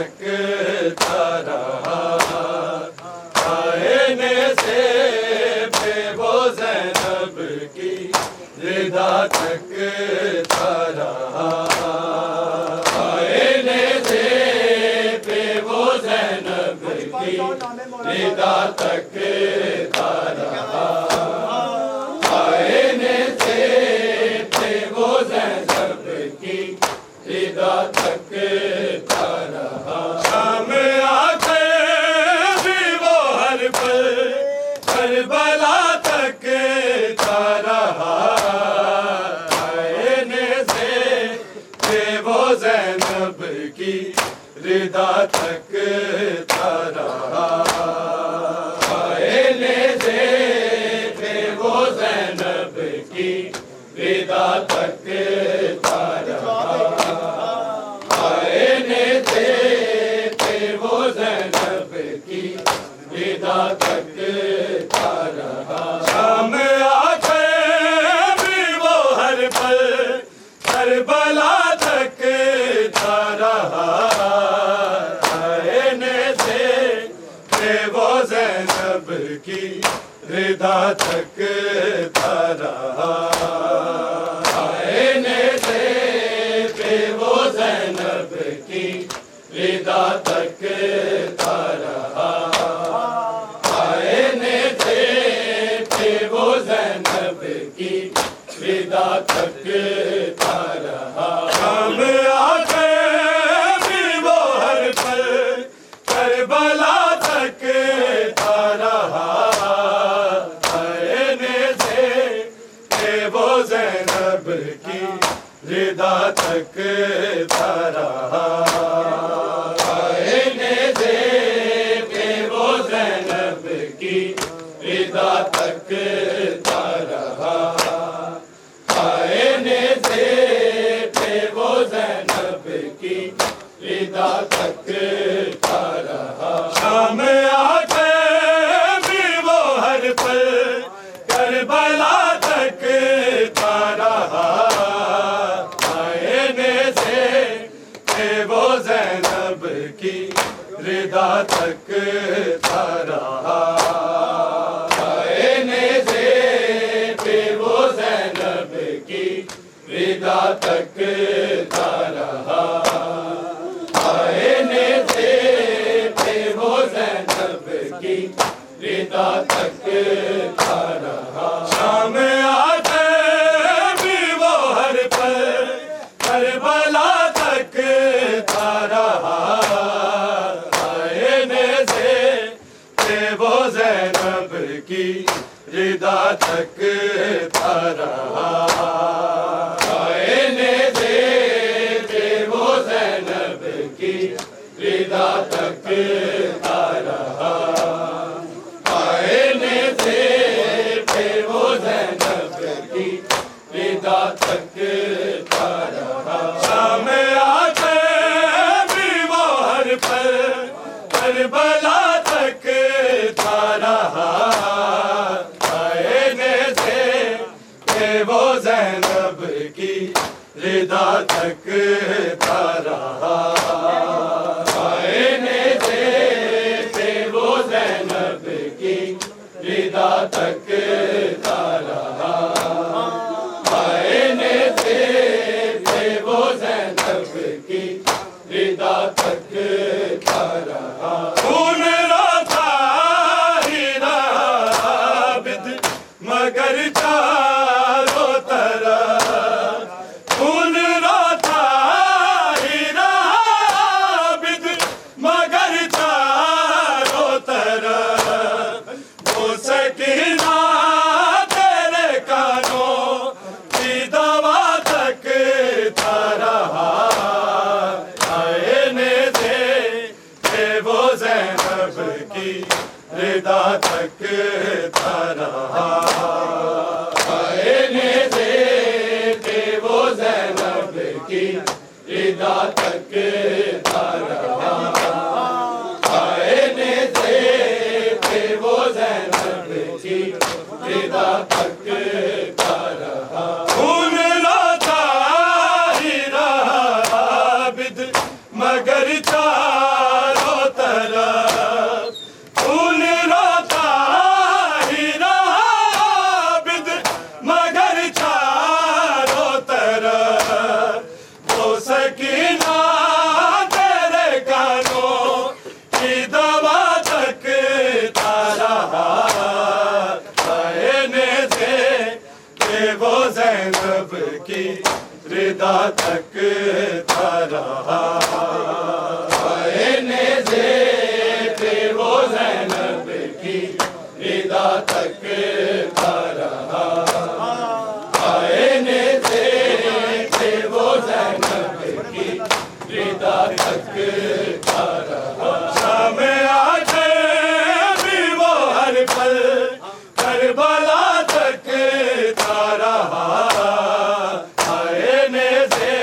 तकता रहा, आईने से फिर वो ज़ैनब की रिदा तकता रहा, आईने से फिर वो ज़ैनब की रिदा तकता रहा, आईने से फिर वो ज़ैनब की रिदा तकता रहा। शाम आके भी वो हर पल करबला तकता रहा, आईने से फिर वो ज़ैनब की रिदा तकता रहा, आईने से फिर वो ज़ैनब की रिदा तकता रहा, आईने से फिर वो ज़ैनब की रिदा तकता रहा। शाम आके भी वो हर पल करबला तकता रहा, आईने से फिर वो ज़ैनब की रिदा तकता रहा, आईने से फिर वो ज़ैनब की रिदा तकता रहा, आईने से फिर वो ज़ैनब की रिदा तकता रहा। शाम आके भी वो हर पल करबला तकता रहा, आईने से फिर वो ज़ैनब की रिदा तकता रहा, आईने से फिर वो ज़ैनब की रिदा तकता रहा, आईने से फिर वो ज़ैनब की रिदा तकता रहा। शाम आके भी वो हर पल करबला तकता रहा, आईने से फिर वो ज़ैनब की रिदा तकता रहा, आईने से फिर वो ज़ैनब की रिदा तकता रहा, आईने से फिर वो ज़ैनब की रिदा तकता रहा। शाम आके भी वो हर पल करबला तकता रहा, आईने से फिर वो ज़ैनब की रिदा तकता रहा, आईने से फिर वो ज़ैनब की रिदा तकता रहा, आईने से फिर वो ज़ैनब की रिदा तकता रहा। शाम आके भी वो हर पल करबला तकता रहा, आईने से फिर वो ज़ैनब की रिदा तकता रहा, आईने से फिर वो ज़ैनब की रिदा तकता रहा, आईने से फिर वो ज़ैनब की रिदा तकता रहा। खून रोता ही रहा आबिद मगर चारों तरफ, खून रोता ही रहा आबिद मगर चारों तरफ, वो सकीना तेरे कानों की दवा तकता रहा, आईने से फिर वो ज़ैनब की रिदा तकता रहा, आईने से फिर वो ज़ैनब की रिदा तकता रहा, आईने से फिर वो ज़ैनब की रिदा तकता रहा। खून रोता ही रहा आबिद मगर चारों ज़ैनब की रिदा तक था रहा। आईने से थे वो ज़ैनब की रिदा तक था रहा। आईने से थे वो ज़ैनब की रिदा तक था रहा। शाम आके भी वो हर पल करबला तक था रहा। आईने से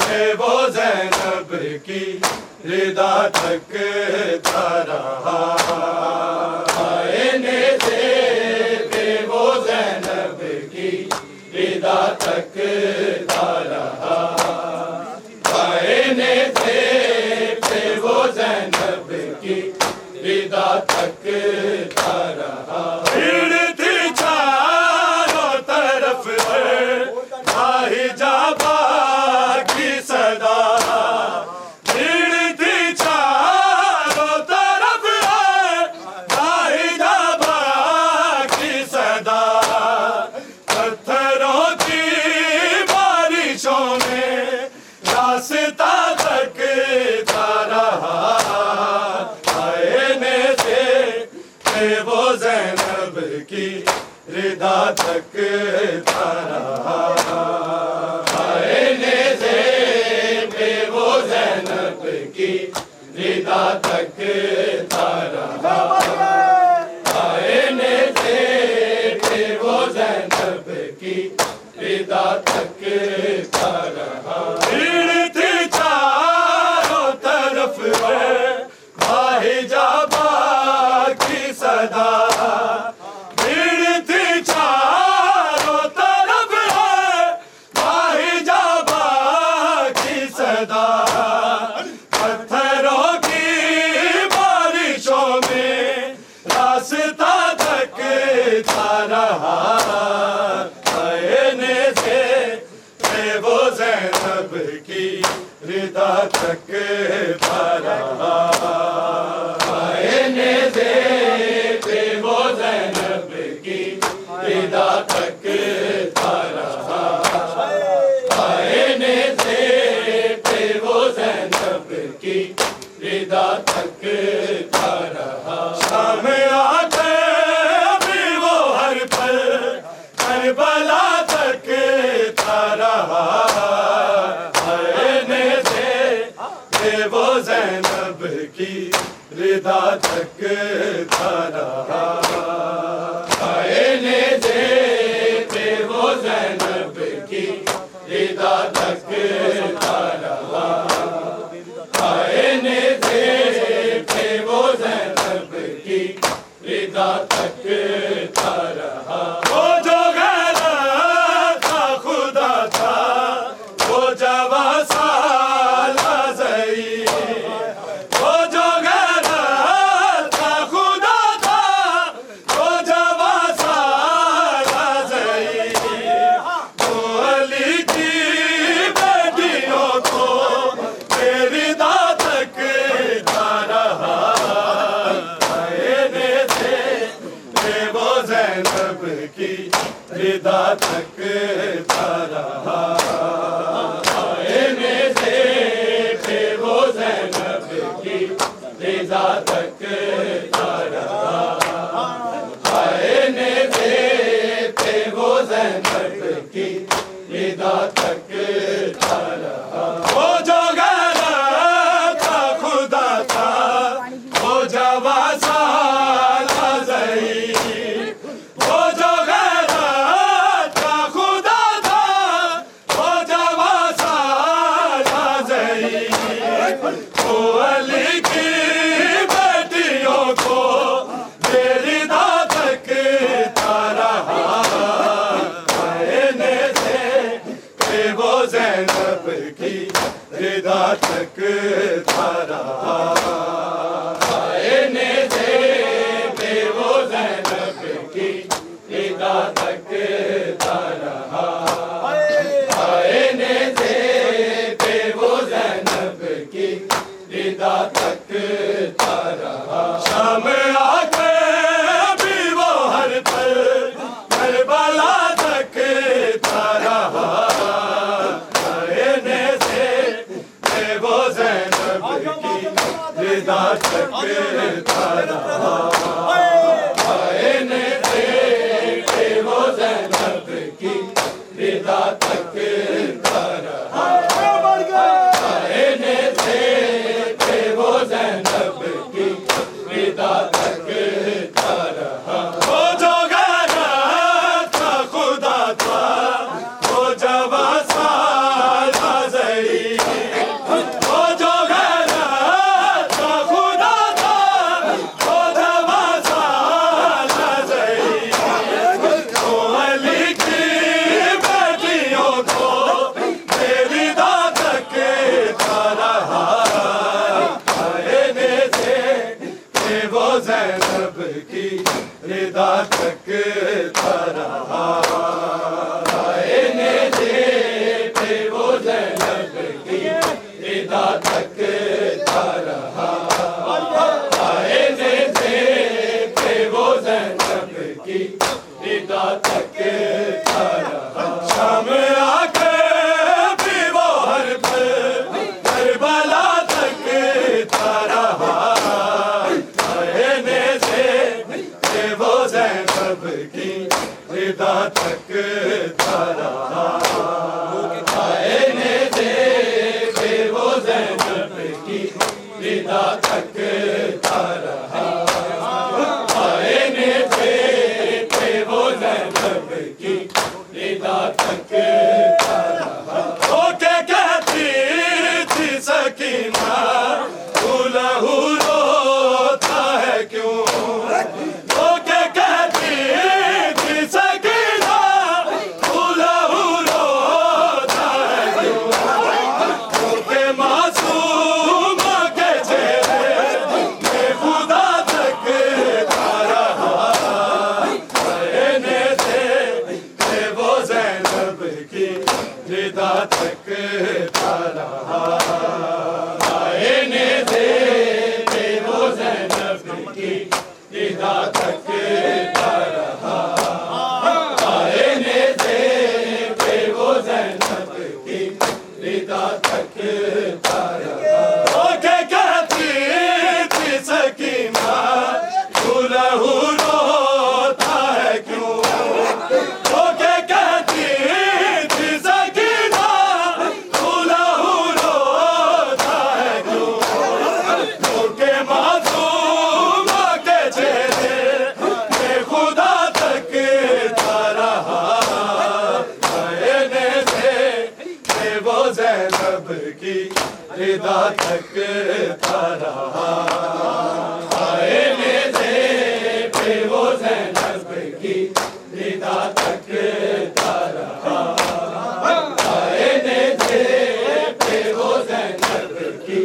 थे वो ज़ैनब की रिदा तक था रहा। आईने से थे वो ज़ैनब की रिदा तक था रहा। आईने से थे वो ज़ैनब की रिदा तक था रहा। भीड़ थी चारों तरफ हिजाबा की सदा। भीड़ थी चारों तरफ हिजाबा की सदा। पत्थरों की बारिशों में रास्ता तक था रहा। आईने से थे वो ज़ैनब की रिदा तक था रहा। आईने से थे वो ज़ैनब की रिदा तक था रहा। आईने से थे वो ज़ैनब की रिदा तक था रहा। भीड़ थी चारों तरफ हिजाबा की सदा। भीड़ थी चारों तरफ हिजाबा की सदा। पत्थरों की बारिशों में रास्ता तक था रहा। आईने से थे वो ज़ैनब की रिदा तक था रहा। आईने से थे वो ज़ैनब की रिदा तक था रहा। आईने से थे वो ज़ैनब की रिदा तक था रहा। शाम आके भी वो हर पल करबला तक था रहा। आईने से थे वो ज़ैनब की रिदा तक था रहा। आईने से थे वो ज़ैनब की रिदा तक था रहा। आईने से थे वो ज़ैनब की रिदा तक था रहा। वो जो गैरत था खुदा था वो जवा साला ज़ई। वो जो गैरत था खुदा था वो जवा साला ज़ई। वो अली की बेटियों को रिदा तक था रहा। आईने से थे वो ज़ैनब की रिदा तक था रहा। आईने से थे वो ज़ैनब की रिदा तक था रहा। आईने से थे वो ज़ैनब की रिदा तक था रहा। वो जो गैरत था खुदा था वो जवा साला ज़ई। वो जो गैरत था खुदा था वो जवा साला ज़ई। वो अली की बेटियों को रिदा तक था रहा। आईने से थे वो ज़ैनब की रिदा तक था रहा। आईने से थे वो ज़ैनब की रिदा तक था रहा। आईने से थे वो ज़ैनब की रिदा तक था रहा। शाम आके भी वो हर पल करबला तक तकता रहा। आए ने देखे वो ज़ैनब की रिदा तकता रहा। आए ने देखे वो ज़ैनब की रिदा तकता रहा। वो जो गैरत का खुदा था, वो जवा साला ज़ई। वो जो गैरत का खुदा था, वो जवा साला ज़ई। वो अली की बेटियों को बेरिदा तकता रहा। आईने से वो ज़ैनब की रिदा तकता रहा। आईने से वो ज़ैनब की रिदा तकता रहा। आईने से वो ज़ैनब की रिदा तकता रहा। शाम आके भी वो हर पल करबला तकता रहा। आईने से वो ज़ैनब की रिदा तकता रहा। आईने से वो ज़ैनब की रिदा तकता रहा। आईने से वो ज़ैनब की रिदा तकता रहा। वो क्या कहती थी सकीना, तू लहू रोता है क्यों? वो क्या कहती थी सकीना, तू लहू रोता है क्यों? क्योंकि मासूम के चेहरे में खुदा तकता रहा। आईने से वो ज़ैनब की रिदा तकता रहा। आईने से वो ज़ैनब की रिदा तकता रहा। आईने से वो ज़ैनब की रिदा तकता रहा। वो क्या कहती थी सकीना, तू लहू रोता है क्यों? वो क्या कहती थी सकीना, तू लहू रोता है क्यों? क्योंकि मासूम के चेहरे में खुदा तकता रहा। आईने से वो ज़ैनब की रिदा तकता रहा। आईने से वो ज़ैनब की रिदा तकता रहा। आईने से वो ज़ैनब की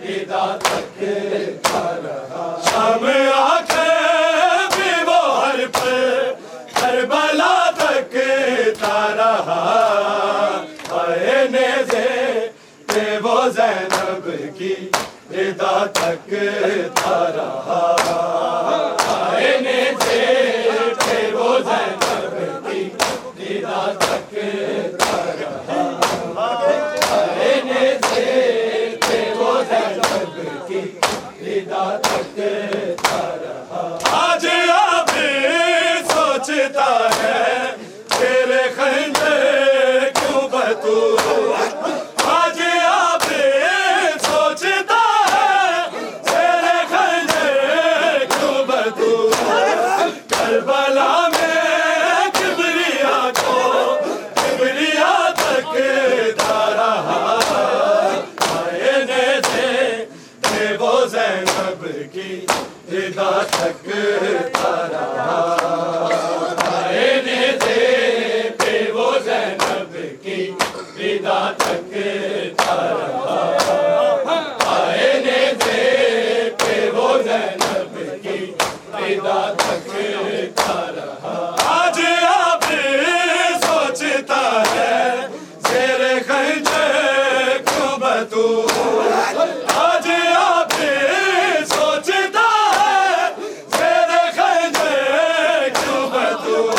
रिदा तकता रहा। शाम आके भी वो हर पल करबला तकता रहा। आईने से वो ज़ैनब की रिदा तकता रहा। आईने से वो ज़ैनब की रिदा तकता रहा। आईने से वो ज़ैनब की रिदा तकता रहा। आज अब सोचता है तेरे खंजर क्यों बतूर। आज अब सोचता है तेरे खंजर क्यों बतूर। करबला में किबरिया को किबरिया तकता रहा। आईने से वो ज़ैनब की रिदा तकता रहा। आईने से वो ज़ैनब की रिदा तकता रहा। आईने से वो ज़ैनब की रिदा तकता रहा। आज अब सोचता है तेरे खंजर क्यों बतूर। आज अब सोचता है तेरे खंजर क्यों बतूर।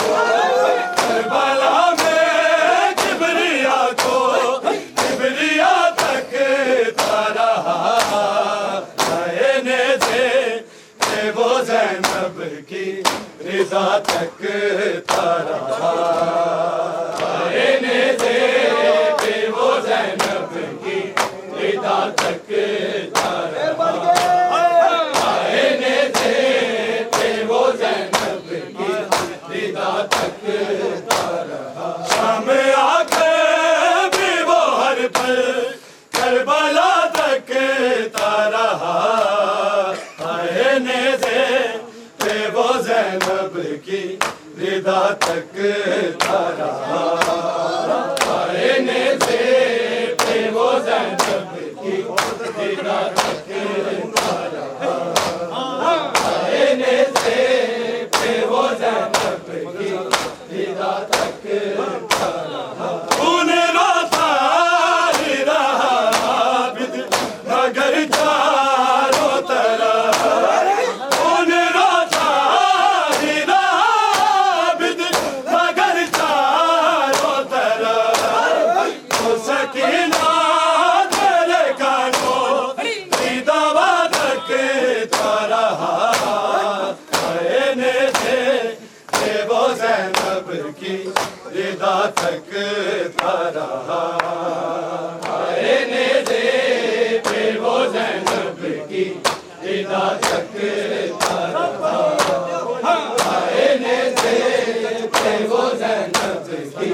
करबला में किबरिया को किबरिया तकता रहा। आईने तकता रहा, आईने से पे वो ज़ैनब की रिदा तकता रहा। शाम आके भी वो हर पल करबला तकता रहा, आईने से पे वो ज़ैनब की रिदा तकता रहा, आईने से पे वो ज़ैनब की रिदा तकता रहा, आईने से पे वो ज़ैनब की रिदा तकता रहा। खून रोता ही रहा आबिद मगर चारों तरफ, खून रोता ही रहा आबिद मगर चारों तरफ, तो सकीना तेरे कानों की दवा तकता रहा, आईने से पे वो ज़ैनब की रिदा तकता रहा, आईने से पे वो ज़ैनब की रिदा तकता रहा, आईने से पे वो ज़ैनब की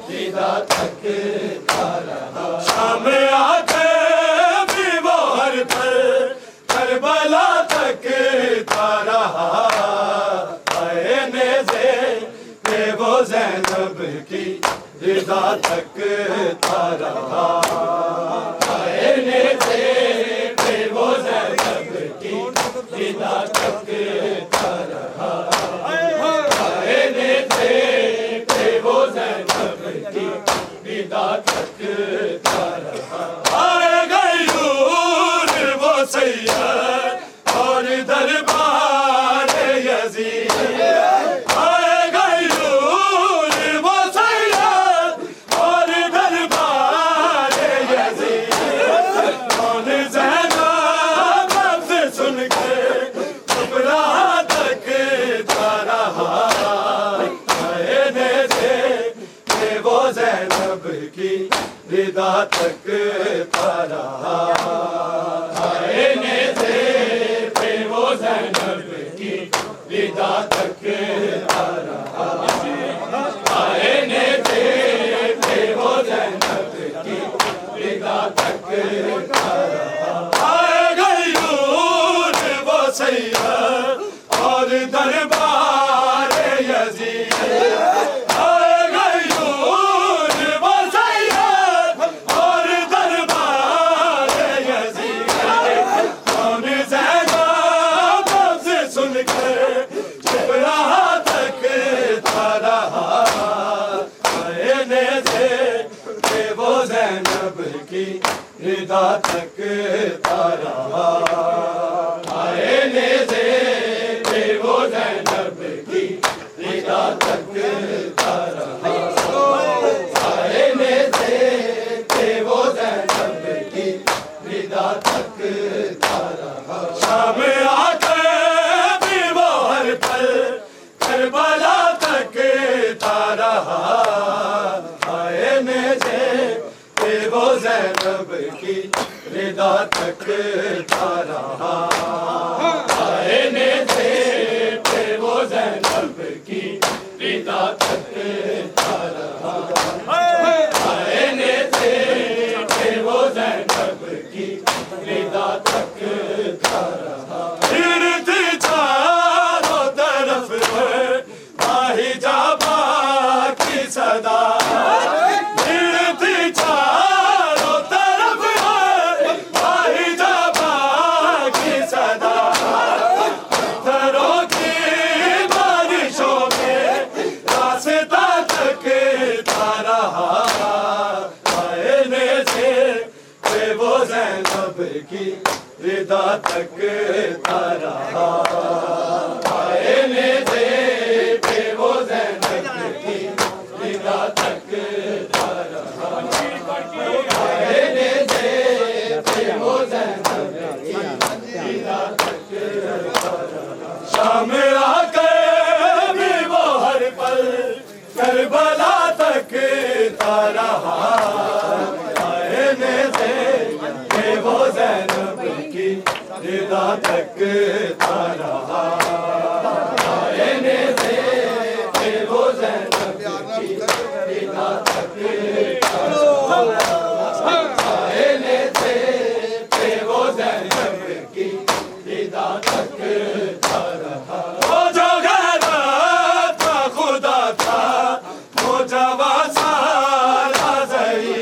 रिदा तकता रहा। शाम आके भी वो हर पल करबला तकता रहा, आईने से पे वो ज़ैनब की रिदा तकता रहा, आईने से पे वो ज़ैनब की रिदा तकता रहा, आईने से पे वो ज़ैनब की रिदा तकता रहा। आए गयूर वो सैयद और दरबार यज़ीद, आए गयूर वो सैयद और दरबार यज़ीद, कौन ज़ैनब लफ्ज़ सुन के चुप रहा तकता रहा, आईने से पे वो ज़ैनब की रिदा तकता रहा, आईने से पे वो ज़ैनब की रिदा तकता रहा, आईने से पे वो ज़ैनब की रिदा तकता रहा। आए गयूर वो सैयद और दरबार यज़ीद, आए गयूर वो सैयद और दरबार यज़ीद, कौन ज़ैनब लफ्ज़ सुन के चुप रहा तकता रहा, आईने से पे वो ज़ैनब की रिदा तकता रहा, आईने से पे वो ज़ैनब की रिदा तकता रहा, आईने से पे वो ज़ैनब की रिदा तकता रहा। शाम आके भी वो हर पल करबला तकता रहा, आईने से पे वो ज़ैनब की रिदा तकता रहा, आईने से पे वो ज़ैनब की रिदा तकता रहा, आईने से पे वो ज़ैनब की रिदा तकता रहा। फिरती चारों तरफ माही जाबा की सदा, फिरती चारों तरफ माही जाबा की सदा, पत्थरों की बारिशों में रास्ता तकता रहा, आईने से पे वो ज़ैनब की रिदा तकता रहा, आईने से पे वो ज़ैनब की रिदा तकता रहा, आईने से पे वो ज़ैनब की रिदा तकता रहा। शाम आके भी वो हर पल करबला तकता रहा, आईने से पे वो ज़ैनब निदा तकता रहा। आईने से वो ज़ैनब की निदा तकता रहा। आईने से वो ज़ैनब की निदा तकता रहा। वो जो गैरत का खुदा था वो जवा सारा ज़ही।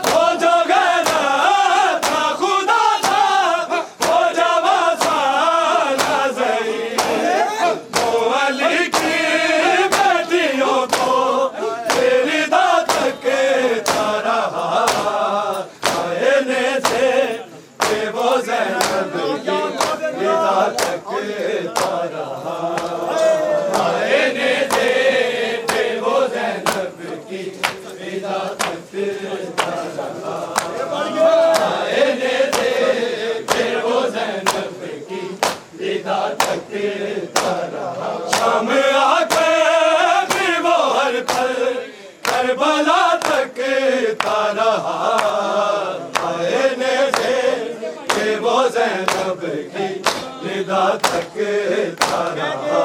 वो जो गैरत का खुदा था वो जवा सारा ज़ही। वो अली की बेटियों को निदा तकता रहा। आईने से वो ज़ैनब की निदा तकता रहा। आईने से वो ज़ैनब की निदा तकता रहा। आईने से वो ज़ैनब की निदा तकता रहा। शाम आके भी वो हर पल करबला तकता रहा। आईने से वो ज़ैनब की निदा तकता रहा।